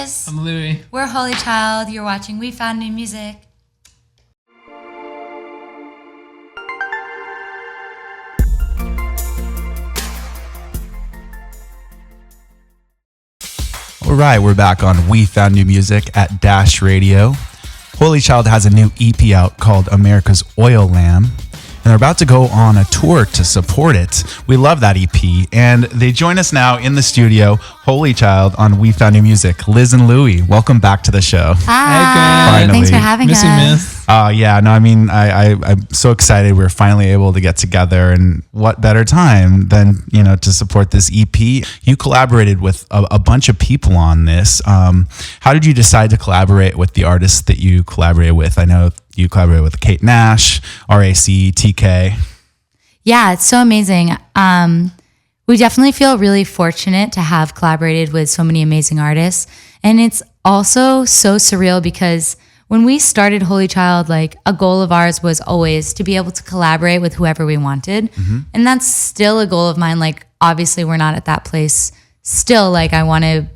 Liz. I'm Louie. We're HOLYCHILD. You're watching We Found New Music. All right, we're back on We Found New Music at Dash Radio. HOLYCHILD has a new EP out called America's Oil Lamb, and they're about to go on a tour to support it. We love that EP, and they join us now in the studio, HOLYCHILD on We Found New Music. Liz and Louie, welcome back to the show. Hi, Hey, thanks for having Missy us. I'm so excited we're finally able to get together, and what better time than, to support this EP. You collaborated with a bunch of people on this. How did you decide to collaborate with the artists that you collaborated with? I know you collaborated with Kate Nash, RAC, TK. Yeah, it's so amazing. We definitely feel really fortunate to have collaborated with so many amazing artists. And it's also so surreal because when we started HOLYCHILD, like a goal of ours was always to be able to collaborate with whoever we wanted. Mm-hmm. And that's still a goal of mine. Like, obviously we're not at that place still. Like, I want to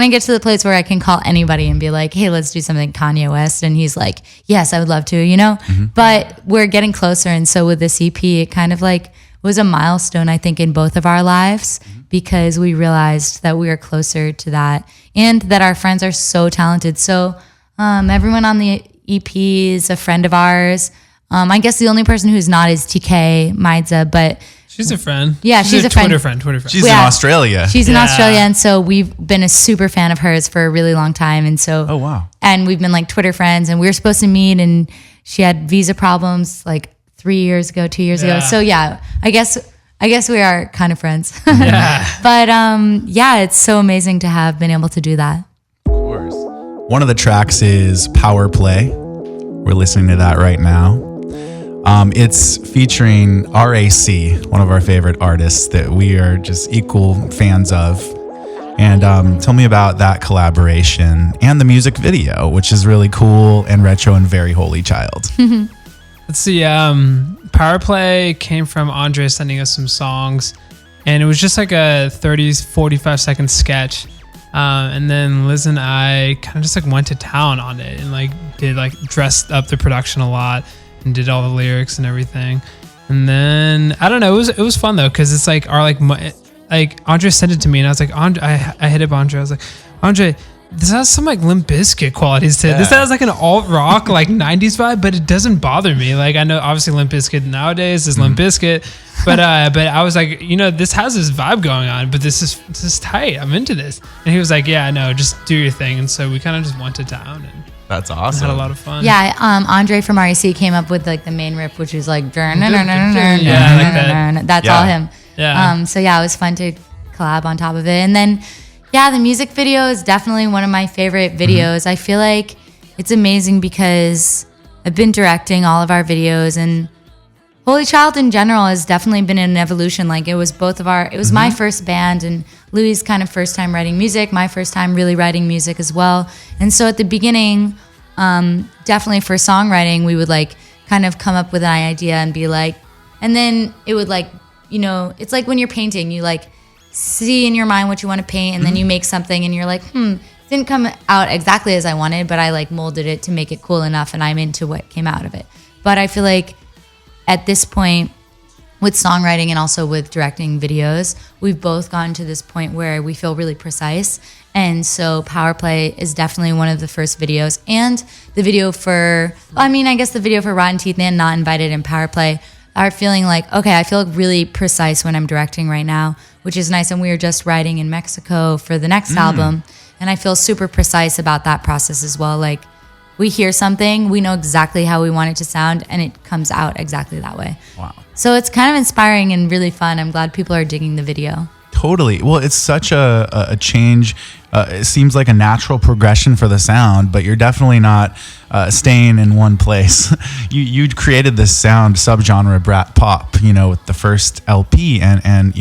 get to the place where I can call anybody and be like, hey, let's do something Kanye West. And he's like, yes, I would love to, Mm-hmm. But we're getting closer. And so with this EP, it kind of like was a milestone, I think, in both of our lives, mm-hmm. because we realized that we were closer to that and that our friends are so talented. So everyone on the EP is a friend of ours. I guess the only person who's not is TK Maidza, but she's a friend. Yeah, she's a Twitter friend. She's in Australia. She's in Australia, and so we've been a super fan of hers for a really long time. And so, oh wow, and we've been like Twitter friends, and we were supposed to meet, and she had visa problems like 2 years ago. So yeah, I guess we are kind of friends. Yeah. But it's so amazing to have been able to do that. Of course. One of the tracks is Power Play. We're listening to that right now. It's featuring RAC, one of our favorite artists that we are just equal fans of. And tell me about that collaboration and the music video, which is really cool and retro and very HOLYCHILD. Let's see. Power Play came from Andre sending us some songs, and it was just like a 45 second sketch. And then Liz and I kind of just like went to town on it and like did like dressed up the production a lot and did all the lyrics and everything. And then I don't know, it was fun though, because it's like our like Andre sent it to me and I was like, I hit up Andre. I was like, Andre, this has some like Limp Bizkit qualities to it. Yeah. This has like an alt rock like 90s vibe, but it doesn't bother me. Like I know obviously Limp Bizkit nowadays is Limp Bizkit, but I was like, this has this vibe going on, but this is tight. I'm into this. And he was like, yeah, no, just do your thing. And so we kind of just went to town and that's awesome. had a lot of fun. Yeah, Andre from RAC came up with like the main riff, which is like yeah, like that. That's all him. Yeah. So yeah, it was fun to collab on top of it. And then the music video is definitely one of my favorite videos. Mm-hmm. I feel like it's amazing because I've been directing all of our videos, and HOLYCHILD in general has definitely been an evolution. Like it was my first band and Louie's kind of first time writing music, my first time really writing music as well. And so at the beginning, definitely for songwriting, we would like kind of come up with an idea and be like, and then it would like, it's like when you're painting, you like see in your mind what you want to paint, and then you make something and you're like, it didn't come out exactly as I wanted, but I like molded it to make it cool enough and I'm into what came out of it. But I feel like at this point with songwriting and also with directing videos, we've both gotten to this point where we feel really precise. And so Power Play is definitely one of the first videos, and the video for Rotten Teeth and Not Invited and Power Play are feeling like, okay, I feel really precise when I'm directing right now, which is nice. And we were just writing in Mexico for the next album, and I feel super precise about that process as well. Like we hear something, we know exactly how we want it to sound, and it comes out exactly that way. Wow. So it's kind of inspiring and really fun. I'm glad people are digging the video. Totally. Well, it's such a change. It seems like a natural progression for the sound, but you're definitely not staying in one place. You created this sound subgenre brat pop, with the first LP, and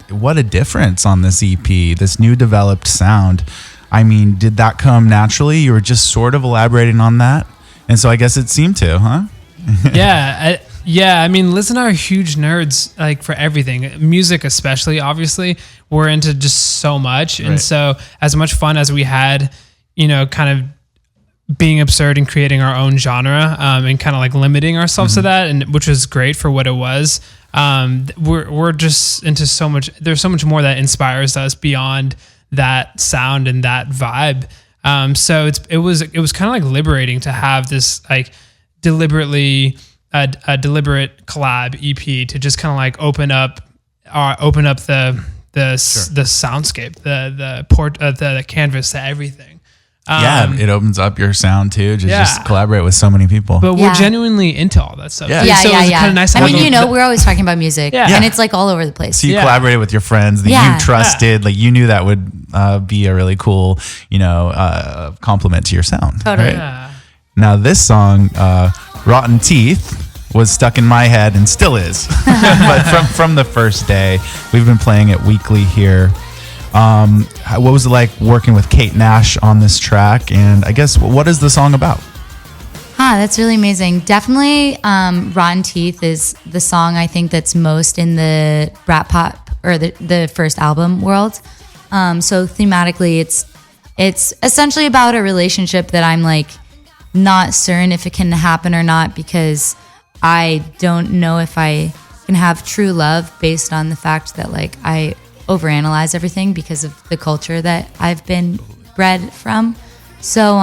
what a difference on this EP, this new developed sound. I mean, did that come naturally? You were just sort of elaborating on that, and so I guess it seemed to, huh? Yeah, I mean, Liz and I are huge nerds, like for everything, music especially. Obviously, we're into just so much, and so as much fun as we had, kind of being absurd and creating our own genre, and kind of like limiting ourselves to that, and which was great for what it was. We're just into so much. There's so much more that inspires us beyond that sound and that vibe. So it was kind of like liberating to have this like deliberate collab EP to just kind of like open up the soundscape, the canvas to everything. It opens up your sound too. Just collaborate with so many people. But we're genuinely into all that stuff. Yeah. So it was kind of nice. I mean, we're always talking about music, and it's like all over the place. So you collaborated with your friends that you trusted. Like you knew that would be a really cool, compliment to your sound. Totally. Right? Yeah. Now this song, "Rotten Teeth," was stuck in my head and still is. But from the first day, we've been playing it weekly here. What was it like working with Kate Nash on this track? And I guess, what is the song about? That's really amazing. Definitely, Rotten Teeth is the song I think that's most in the brat pop or the first album world. So thematically, it's essentially about a relationship that I'm like not certain if it can happen or not, because I don't know if I can have true love based on the fact that like I overanalyze everything because of the culture that I've been bred from. So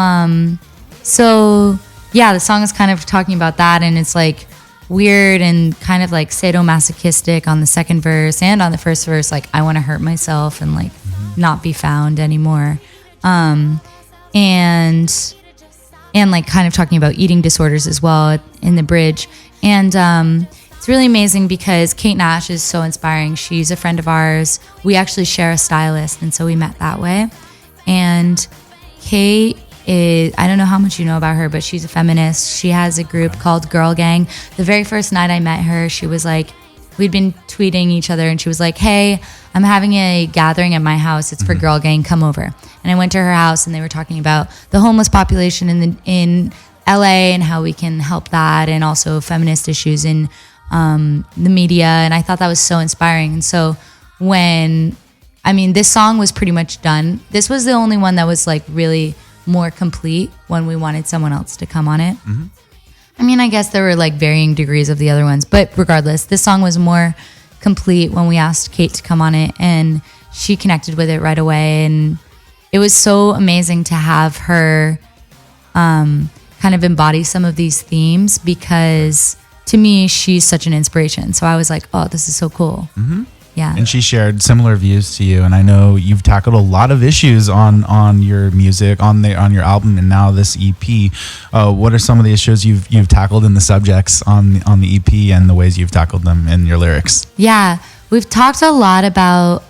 the song is kind of talking about that, and it's like weird and kind of like sadomasochistic on the second verse, and on the first verse, like I want to hurt myself and like not be found anymore. And like kind of talking about eating disorders as well in the bridge. And it's really amazing because Kate Nash is so inspiring. She's a friend of ours. We actually share a stylist, and so we met that way. And Kate is, I don't know how much you know about her, but she's a feminist. She has a group called Girl Gang. The very first night I met her, she was like, we'd been tweeting each other, and she was like, hey, I'm having a gathering at my house. It's for Girl Gang. Come over. And I went to her house, and they were talking about the homeless population in LA and how we can help that, and also feminist issues in the media. And I thought that was so inspiring. And so this song was pretty much done. This was the only one that was like really more complete when we wanted someone else to come on it. I guess there were like varying degrees of the other ones, but regardless, this song was more complete when we asked Kate to come on it, and she connected with it right away. And it was so amazing to have her kind of embody some of these themes, because to me, she's such an inspiration. So I was like, oh, this is so cool. Yeah. And she shared similar views to you. And I know you've tackled a lot of issues on your music, on your album, and now this EP. What are some of the issues you've tackled in the subjects on the EP, and the ways you've tackled them in your lyrics? Yeah, we've talked a lot about,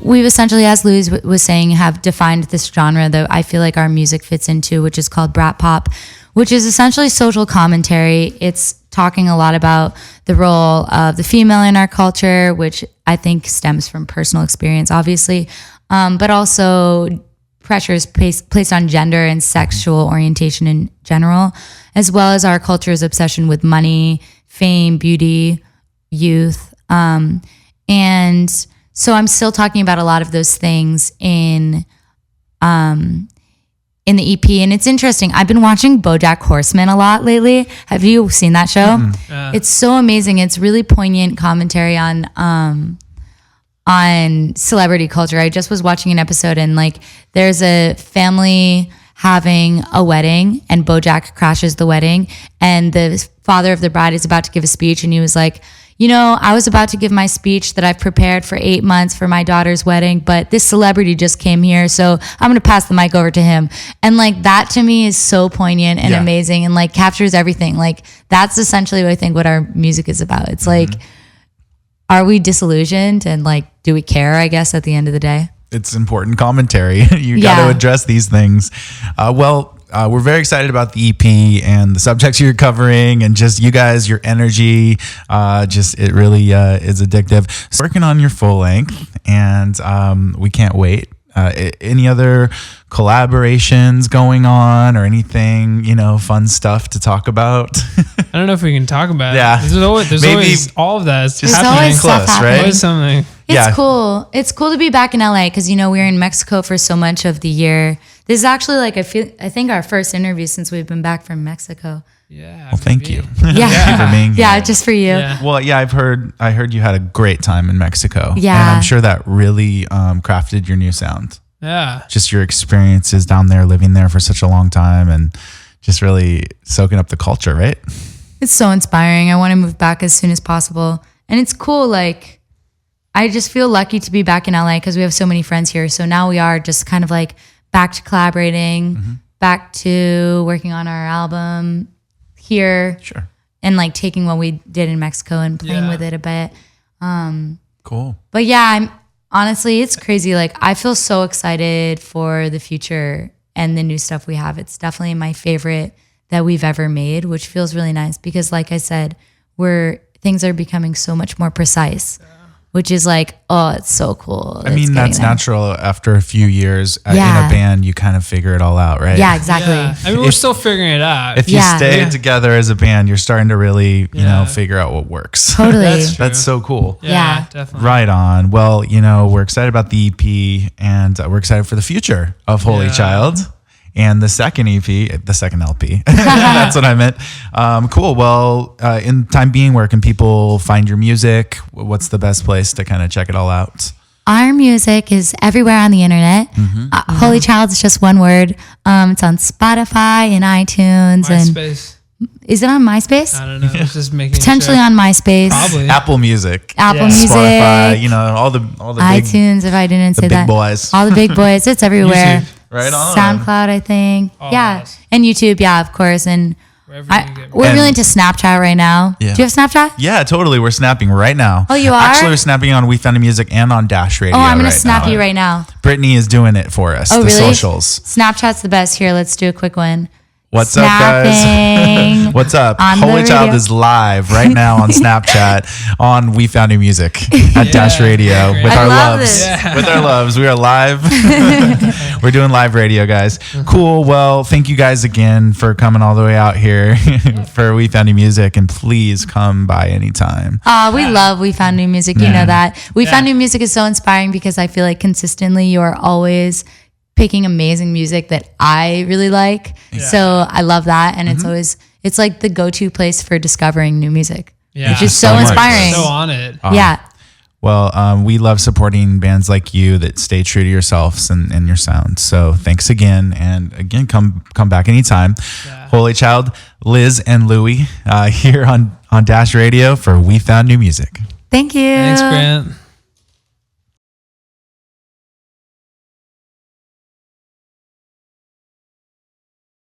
we've essentially, as Louis was saying, have defined this genre that I feel like our music fits into, which is called brat pop, which is essentially social commentary. It's talking a lot about the role of the female in our culture, which I think stems from personal experience, obviously, but also pressures placed on gender and sexual orientation in general, as well as our culture's obsession with money, fame, beauty, youth. And so I'm still talking about a lot of those things in the EP. And it's interesting. I've been watching BoJack Horseman a lot lately. Have you seen that show? It's so amazing. It's really poignant commentary on celebrity culture. I just was watching an episode, and like there's a family having a wedding, and BoJack crashes the wedding, and the father of the bride is about to give a speech, and he was like, I was about to give my speech that I've prepared for 8 months for my daughter's wedding, but this celebrity just came here, so I'm going to pass the mic over to him. And like that to me is so poignant and amazing, and like captures everything. Like that's essentially what I think what our music is about. It's like, are we disillusioned, and like, do we care, I guess, at the end of the day? It's important commentary. You got to address these things. We're very excited about the EP and the subjects you're covering, and just you guys, your energy. It really is addictive. So working on your full length, and we can't wait. Any other collaborations going on, or anything, fun stuff to talk about? I don't know if we can talk about it. There's always all of that. It's just happening. Always close, right? Always something. It's cool. It's cool to be back in LA because, you know, we were in Mexico for so much of the year. This is actually like, I think our first interview since we've been back from Mexico. Yeah. Well, thank you. Yeah. Thank you for being here. Yeah, just for you. Yeah. Well, yeah, I heard you had a great time in Mexico. Yeah. And I'm sure that really crafted your new sound. Yeah. Just your experiences down there, living there for such a long time and just really soaking up the culture, right? It's so inspiring. I want to move back as soon as possible. And it's cool. Like, I just feel lucky to be back in LA because we have so many friends here. So now we are just kind of like back to collaborating, back to working on our album here. Sure. And like taking what we did in Mexico and playing with it a bit. Cool. But yeah, honestly, it's crazy. Like, I feel so excited for the future and the new stuff we have. It's definitely my favorite that we've ever made, which feels really nice because, like I said, things are becoming so much more precise, which is like, oh, it's so cool. I mean, that's natural. After a few years in a band, you kind of figure it all out, right? Yeah, exactly. Yeah. I mean, we're still figuring it out. If you stay together as a band, you're starting to really, you know, figure out what works. Totally. That's so cool. Yeah, definitely. Right on. Well, you know, we're excited about the EP and we're excited for the future of Holy Child. And the second EP, the second LP. That's what I meant. Cool. Well, in time being, where can people find your music? What's the best place to kind of check it all out? Our music is everywhere on the internet. Holy Child is just one word. It's on Spotify and iTunes. MySpace. And is it on MySpace? I don't know. It's just making Potentially on MySpace. Probably. Apple Music. Apple Music. Spotify. You know, all the iTunes, if I didn't say that. big boys. All the big boys. It's everywhere. YouTube. Right on. SoundCloud, I think. Nice. And YouTube, of course. And we're really into Snapchat right now. Yeah. Do you have Snapchat? Yeah, totally. We're snapping right now. Oh, you are? Actually, we're snapping on We Found Music and on Dash Radio. Oh, I'm going to right snap now. you right now. Brittany is doing it for us. Oh, the really? socials. Snapchat's the best. Here, let's do a quick one. What's up, guys? What's up? Holy Child is live right now on Snapchat on We Found New Music at Dash Radio with I our love loves. this. With our loves. We are live. We're doing live radio, guys. Cool. Well, thank you guys again for coming all the way out here for We Found New Music, and please come by anytime. We love We Found New Music. You know that. We Found New Music is so inspiring because I feel like consistently you are always picking amazing music that I really like. So I love that. And it's like the go-to place for discovering new music. Yeah. Which is so inspiring. So on it. Yeah. Well, we love supporting bands like you that stay true to yourselves and your sound. So thanks again. And again, come back anytime. Yeah. Holy Child, Liz and Louie here on Dash Radio for We Found New Music. Thank you. Thanks, Grant.